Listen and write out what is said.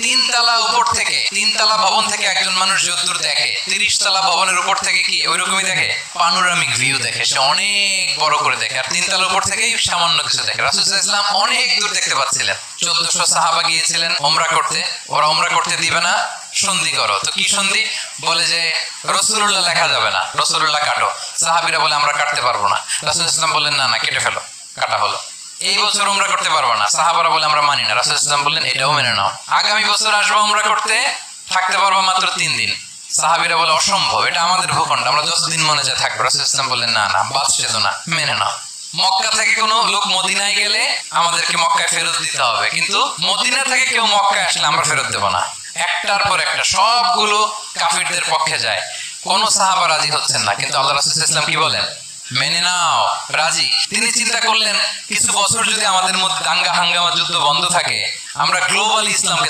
তিনতলা উপর থেকে, তিনতলা ভবন থেকে একজন মানুষ যদ্দূর দেখে, 30 তলা ভবনের উপর থেকে কি ওইরকমই দেখে? পানোরামিক ভিউ দেখে, সে অনেক বড় করে দেখে। আর তিনতলা উপর থেকেই সামান্য কিছু দেখে। রাসূল সাল্লাল্লাহু আলাইহি ওয়াসাল্লাম অনেক দূর দেখতে পাচ্ছিলেন। 1400 সাহাবা গিয়েছিলেন ওমরা করতে, ওরা ওমরা করতে দিবে না, সন্ধি করো। তো কি সন্ধি? বলে যে রাসূলুল্লাহ লেখা যাবে না, রাসূলুল্লাহ কাটো। সাহাবীরা বলে আমরা কাটতে পারবো না। রাসূল সাল্লাল্লাহু আলাইহি ওয়াসাল্লাম বললেন না না, কেটে ফেলো। কাটা হলো। এই বছর উমরা করতে পারবো না, সাহাবারা বলে আমরা মানি না। রাসূল সাল্লাল্লাহু আলাইহি ওয়াসাল্লাম বললেন এটাও মেনে নাও। আগামী বছর আসবো উমরা করতে, থাকতে পারবো মাত্র 3 দিন। সাহাবীরা বলে অসম্ভব, এটা আমাদের ভূখণ্ড, আমরা 10 দিন মনে চায় থাকবো। রাসূল সাল্লাল্লাহু আলাইহি ওয়াসাল্লাম বললেন না না, বাদশাহ না, মেনে নাও। মক্কা থেকে কোনো লোক মদিনায় গেলে আমাদেরকে মক্কায় ফেরত দিতে হবে, কিন্তু মদিনা থেকে কেউ মক্কায় আসলে আমরা ফেরত দেব না। একটার পর একটা সবগুলো কাফিরদের পক্ষে যায়। কোন সাহাবা রাজি হচ্ছেন না, কিন্তু আল্লাহ রাসূল সাল্লাল্লাহু আলাইহি ওয়াসাল্লাম কি বলেন? মেনে নাও, রাজি। তিনি চিন্তা করলেন কিছু বছর যদি আমাদের মধ্যে দাঙ্গা হাঙ্গামা যুদ্ধ বন্ধ থাকে, আমরা গ্লোবাল ইসলামকে